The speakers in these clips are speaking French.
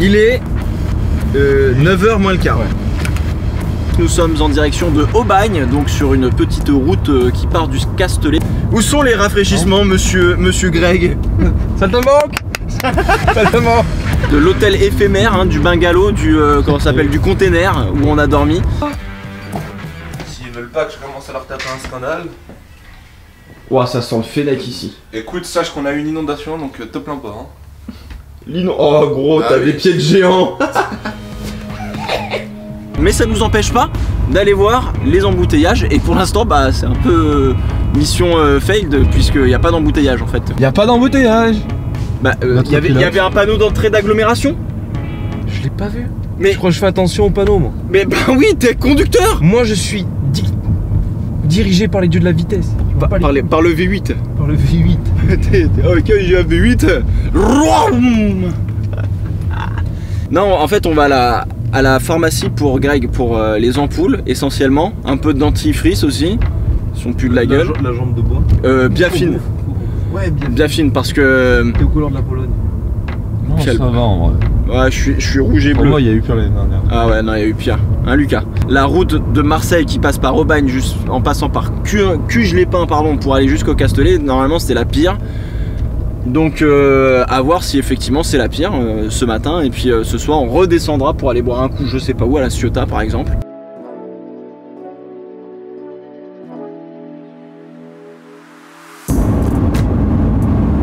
Il est 9h moins le quart. Ouais. Nous sommes en direction de Aubagne, donc sur une petite route qui part du Castellet. Où sont les rafraîchissements, monsieur Greg? Ça te manque? Ça te manque? De l'hôtel éphémère, hein, du bungalow, comment ça s'appelle, du container où on a dormi. S'ils veulent pas que je commence à leur taper un scandale. Ouah, ça sent le Fennec ici. Écoute, sache qu'on a eu une inondation, donc te plains pas. Hein. Oh gros, t'as des pieds de géant. Mais ça nous empêche pas d'aller voir les embouteillages. Et pour l'instant, bah, c'est un peu mission failed, puisqu'il n'y a pas d'embouteillage en fait. Il n'y a pas d'embouteillage. Bah, il y avait un panneau d'entrée d'agglomération. Je l'ai pas vu. Mais je crois que je fais attention au panneau, moi. Mais bah oui, t'es conducteur. Moi, je suis dirigé par les dieux de la vitesse. Par le V8. Par le V8. Ok, j'ai un V8. Non, en fait, on va à la pharmacie pour Greg pour les ampoules essentiellement. Un peu de dentifrice aussi. Ils sont plus de la gueule. La jambe de bois. Bien fine. Ouais, bien fine parce que. T'es aux couleurs de la Pologne. Non, ça va en vrai. Ouais, je suis rouge et bleu. Pour moi, il y a eu pire l'année dernière. Ah ouais, non, il y a eu pire. Hein, Lucas? La route de Marseille qui passe par Aubagne, juste en passant par Cuges-les-Pins, pardon, pour aller jusqu'au Castellet, normalement c'était la pire. Donc à voir si effectivement c'est la pire ce matin. Et puis ce soir, on redescendra pour aller boire un coup, je sais pas où, à la Ciotat par exemple.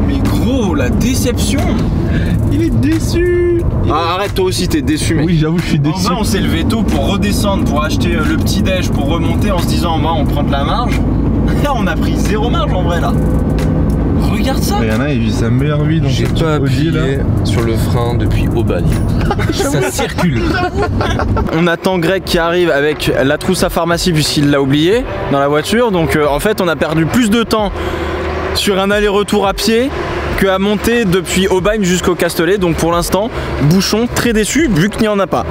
Mais gros, la déception! Il est déçu! Ah, arrête, toi aussi t'es déçu, mec. Oui, j'avoue, je suis déçu. En vrai, on s'est levé tôt pour redescendre, pour acheter le petit déj, pour remonter en se disant, bah, on prend de la marge. Là, on a pris zéro marge en vrai là. Regarde ça. Il y en a, il vit sa meilleure vie dans J'ai cette pas Audi, appuyé là. sur le frein depuis Aubagne. Ça circule. On attend Greg qui arrive avec la trousse à pharmacie puisqu'il l'a oublié dans la voiture. Donc en fait, on a perdu plus de temps sur un aller-retour à pied que à monter depuis Aubagne jusqu'au Castellet. Donc pour l'instant, bouchon, très déçu vu qu'il n'y en a pas.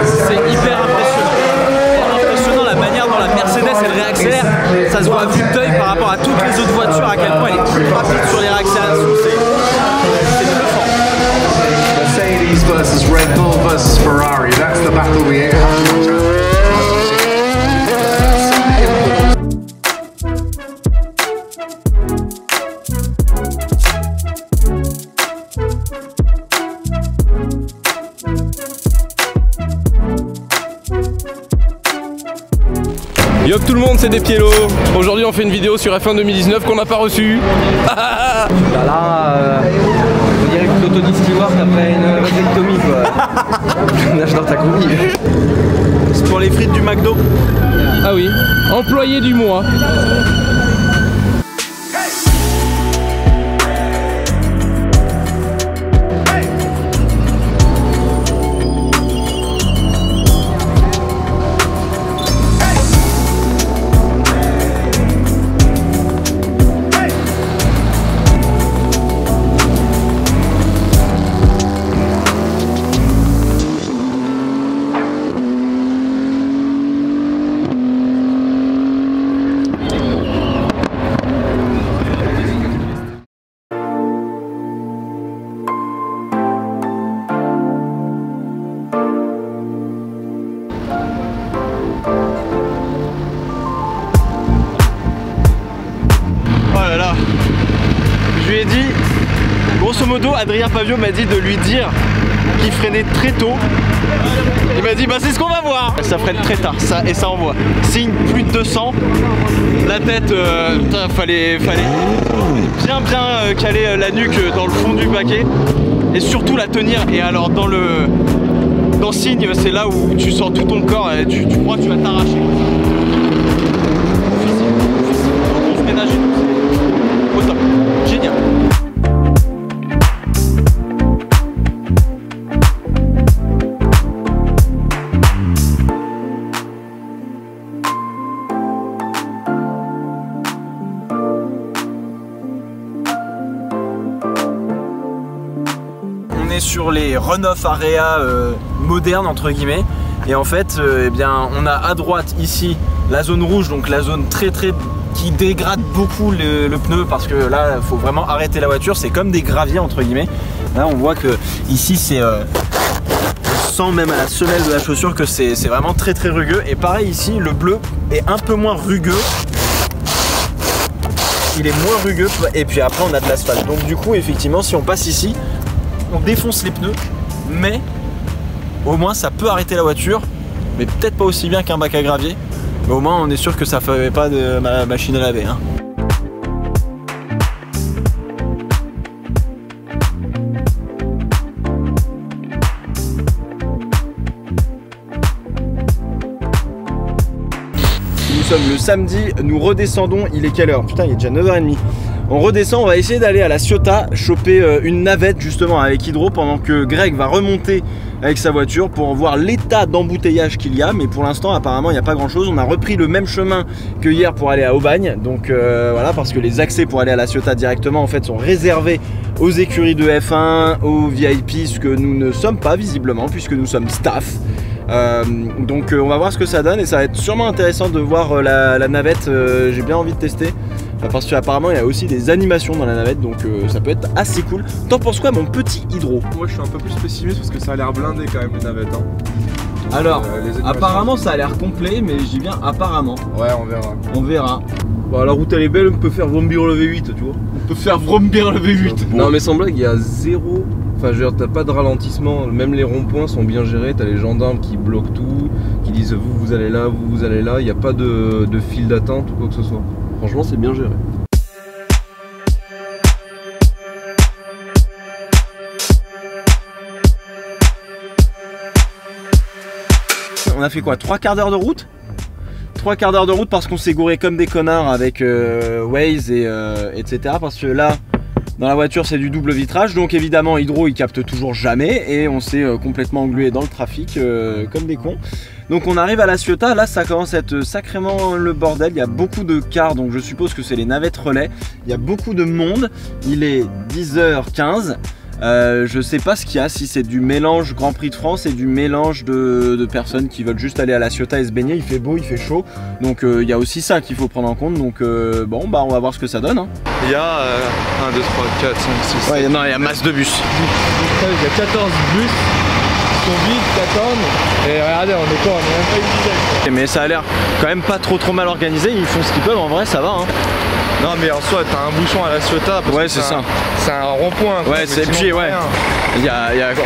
C'est hyper impressionnant la manière dont la Mercedes elle réaccélère. Ça se voit à vue d'œil par rapport à toutes les autres voitures à quel point elle est plus rapide sur les réaccélérations. C'est bluffant. Mercedes versus Red Bull versus Ferrari. That's the battle we have. Yo tout le monde, c'est Despiello. Aujourd'hui on fait une vidéo sur F1 2019 qu'on n'a pas reçue. Bah là, on dirait que Toto dit Stewart après une vasectomie quoi. Nage dans ta combi. C'est pour les frites du McDo. Ah oui, employé du mois. Je lui ai dit, grosso modo, Adrien Pavio m'a dit de lui dire qu'il freinait très tôt. Il m'a dit, bah c'est ce qu'on va voir. Ça freine très tard, ça, et ça envoie. Signe plus de 200, la tête, putain, fallait bien caler la nuque dans le fond du paquet. Et surtout la tenir. Et alors dans signe, c'est là où tu sens tout ton corps et tu crois que tu vas t'arracher. Au top. Génial. sur les run-off area modernes entre guillemets. Et en fait, eh bien, on a à droite ici la zone rouge, donc la zone qui dégrade beaucoup le pneu parce que là, il faut vraiment arrêter la voiture. C'est comme des graviers entre guillemets. Là, on voit que ici, c'est on sent même à la semelle de la chaussure que c'est vraiment très rugueux. Et pareil ici, le bleu est un peu moins rugueux. Il est moins rugueux et puis après on a de l'asphalte. Donc du coup, effectivement, si on passe ici, on défonce les pneus, mais au moins ça peut arrêter la voiture, mais peut-être pas aussi bien qu'un bac à gravier. Mais au moins on est sûr que ça ne fait pas de machine à laver. Hein. Nous sommes le samedi, nous redescendons, il est quelle heure? Putain, il est déjà 9h30. On redescend, on va essayer d'aller à la Ciotat, choper une navette justement avec Hydro pendant que Greg va remonter avec sa voiture pour voir l'état d'embouteillage qu'il y a. Mais pour l'instant, apparemment, il n'y a pas grand chose. On a repris le même chemin que hier pour aller à Aubagne. Donc voilà, parce que les accès pour aller à la Ciotat directement en fait sont réservés aux écuries de F1, aux VIP, ce que nous ne sommes pas visiblement puisque nous sommes staff. Donc on va voir ce que ça donne et ça va être sûrement intéressant de voir la navette. J'ai bien envie de tester parce qu'apparemment il y a aussi des animations dans la navette, donc ça peut être assez cool. T'en penses quoi mon petit Hydro? Moi je suis un peu plus pessimiste parce que ça a l'air blindé quand même les navettes. Hein. Alors apparemment ça a l'air complet, mais je dis bien apparemment. Ouais, on verra. On verra. Bon, la route elle est belle, on peut faire vrombir le V8, tu vois. On peut faire vrombir le V8. Non mais sans blague, il y a zéro. Enfin, je veux dire, t'as pas de ralentissement, même les ronds-points sont bien gérés, t'as les gendarmes qui bloquent tout, qui disent vous allez là, vous allez là, il n'y a pas de file d'attente ou quoi que ce soit. Franchement, c'est bien géré. On a fait quoi, 3 quarts d'heure de route? 3 quarts d'heure de route parce qu'on s'est gouré comme des connards avec Waze et etc. Parce que là, dans la voiture c'est du double vitrage, donc évidemment Hydro il capte toujours jamais et on s'est complètement englué dans le trafic comme des cons. Donc on arrive à la Ciotat, là ça commence à être sacrément le bordel, il y a beaucoup de cars, donc je suppose que c'est les navettes relais, il y a beaucoup de monde, il est 10h15. Je sais pas ce qu'il y a, si c'est du mélange Grand Prix de France et du mélange de personnes qui veulent juste aller à la Ciotat et se baigner. Il fait beau, il fait chaud, donc il y a aussi ça qu'il faut prendre en compte. Donc bon bah on va voir ce que ça donne. Hein. Il y a 1, 2, 3, 4, 5, 6, ouais, non, il y a masse de bus. Il y a 14 bus qui sont vides, qui attendent. Et regardez, on est quoi? On est même pas une dizaine. Mais ça a l'air quand même pas trop mal organisé, ils font ce qu'ils peuvent, en vrai ça va. Hein. Non mais en soi t'as un bouchon à la Ciotat. Ouais c'est ça. C'est un rond-point. Ouais c'est puis ouais.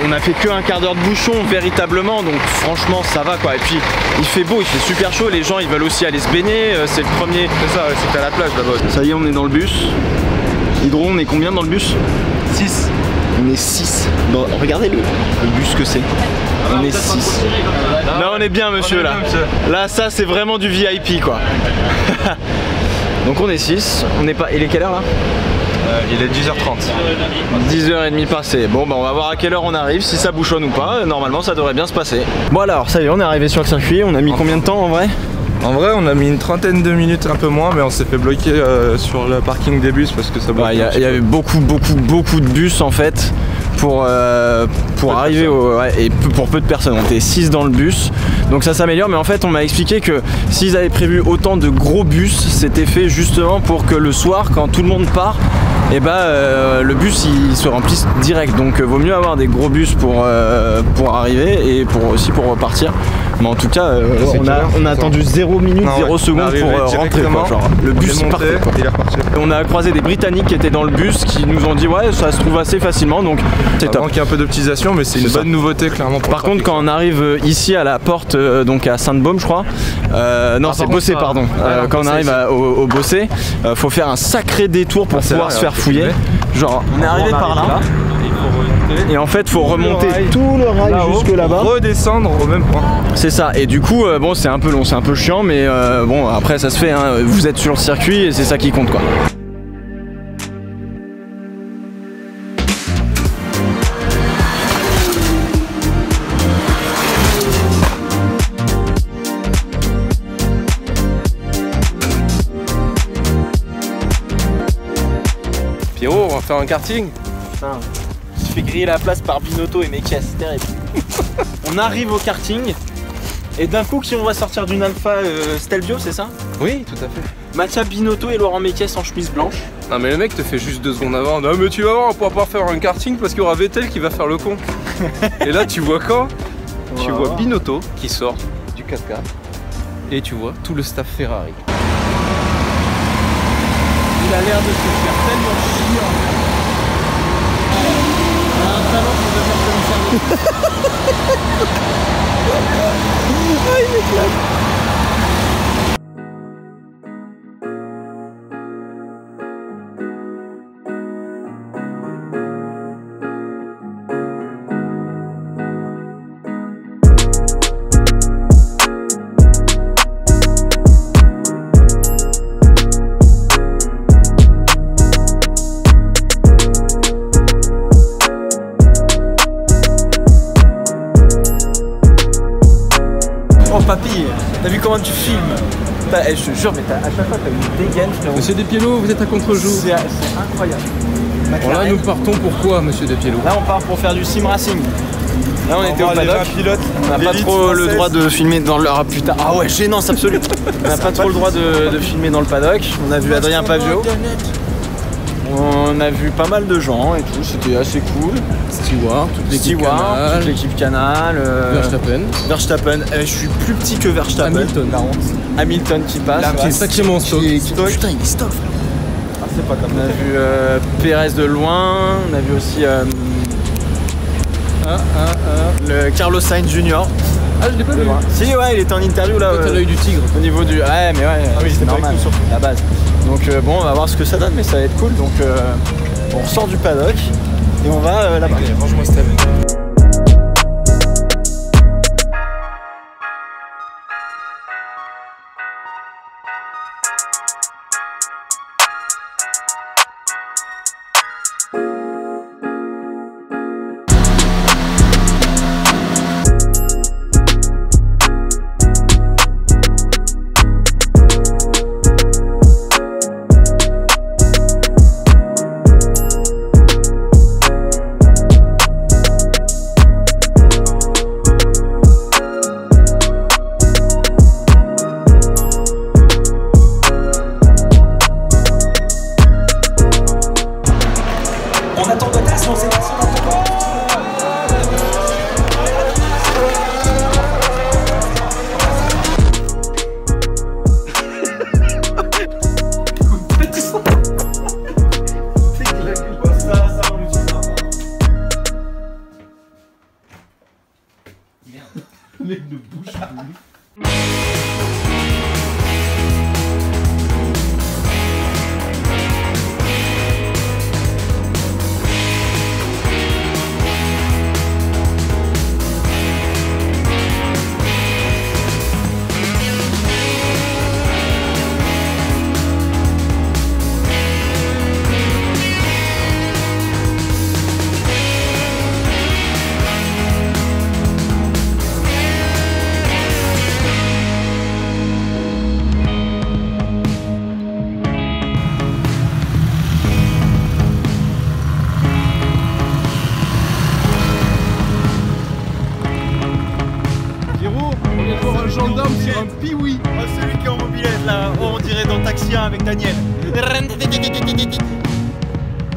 On a fait que un quart d'heure de bouchon véritablement, donc franchement ça va quoi. Et puis il fait beau, il fait super chaud, les gens ils veulent aussi aller se baigner, c'est le premier. C'est ça, ouais, c'est à la plage là-bas. Ça y est, on est dans le bus. Hydro, on est combien dans le bus? 6. On est 6. Bon, regardez le bus que c'est. On est 6. Là on est bien monsieur là. Là ça c'est vraiment du VIP quoi. Donc on est 6, on n'est pas. Il est quelle heure là? Il est 10h30. 10h30 passé. Bon bah on va voir à quelle heure on arrive, si ça bouchonne ou pas. Normalement ça devrait bien se passer. Bon alors ça y est, on est arrivé sur le circuit. On a mis combien de temps en vrai? En vrai on a mis une trentaine de minutes, un peu moins, mais on s'est fait bloquer sur le parking des bus parce que ça bloque. Il y avait beaucoup de bus en fait pour arriver et pour peu de personnes. On était 6 dans le bus, donc ça s'améliore, mais en fait on m'a expliqué que s'ils avaient prévu autant de gros bus, c'était fait justement pour que le soir quand tout le monde part, et le bus il se remplisse direct. Donc vaut mieux avoir des gros bus pour arriver et aussi pour repartir. Mais en tout cas on a attendu 0 minute, 0 seconde pour rentrer quoi, genre, le bus est parti quoi. Il est reparti. On a croisé des Britanniques qui étaient dans le bus qui nous ont dit ouais ça se trouve assez facilement, donc c'est top. Il y a un peu d'optimisation, mais c'est une bonne nouveauté clairement. Par contre quand on arrive ici à la porte donc à Sainte-Baume je crois, non c'est Bossé pardon, quand on arrive au Bossé, faut faire un sacré détour pour pouvoir se faire fouiller. Genre on est arrivé par là. Et en fait faut remonter tout le rail jusque là-bas, redescendre au même point. C'est ça, et du coup bon c'est un peu long, c'est un peu chiant, mais bon après ça se fait hein. Vous êtes sur le circuit et c'est ça qui compte quoi. Pierrot, on va faire un karting. Putain. fait griller la place par Binotto et Mekies, c'est terrible. On arrive au karting et d'un coup, qui on va sortir d'une Alpha Stelvio, c'est ça? Oui, tout à fait. Mathias Binotto et Laurent Mekies en chemise blanche. Non mais le mec te fait juste 2 secondes avant. Non mais tu vas voir, on pourra pas faire un karting parce qu'il y aura Vettel qui va faire le con. Et là tu vois quoi? Tu vois Binotto qui sort du 4x4 et tu vois tout le staff Ferrari. Il a l'air de se faire tellement chier en fait. Il a un talent pour devenir commissaire. Ah, il m'éclate. Oh papy, t'as vu comment tu filmes? Je te jure, mais à chaque fois t'as une dégaine, frérot. Monsieur Despiello, vous êtes à contre-jour. C'est incroyable. Bon là nous partons pourquoi, monsieur Despiello? Là on part pour faire du sim racing. Là on était au paddock. Pilote. On n'a pas trop le droit de filmer dans le... Ah putain, ah ouais, gênance absolue. On n'a pas trop le droit de filmer dans le paddock. On a vu Adrien Pavio. On a vu pas mal de gens et tout, c'était assez cool. Stewart, toute l'équipe Canal. Toute l'équipe Canal. Verstappen. Je suis plus petit que Verstappen. Hamilton. Hamilton qui passe. Qui est sacrément stock. Putain, il est stock, frère. Ah, c'est pas comme on a vu Pérez de loin. On a vu aussi le Carlos Sainz Jr. Ah, je l'ai pas vu. Si, ouais, il était en interview là. T'as l'œil du tigre. Au niveau du. Ouais, mais ouais, c'est normal, la base. Donc bon, on va voir ce que ça donne, mais ça va être cool. Donc on ressort du paddock et on va là-bas. Allez, range-moi Steve. On attend de classement, c'est parti. Le mec ne bouge plus. Un gendarme sur un piwi. Celui qui est en mobilette là, on dirait dans Taxi 1 avec Daniel.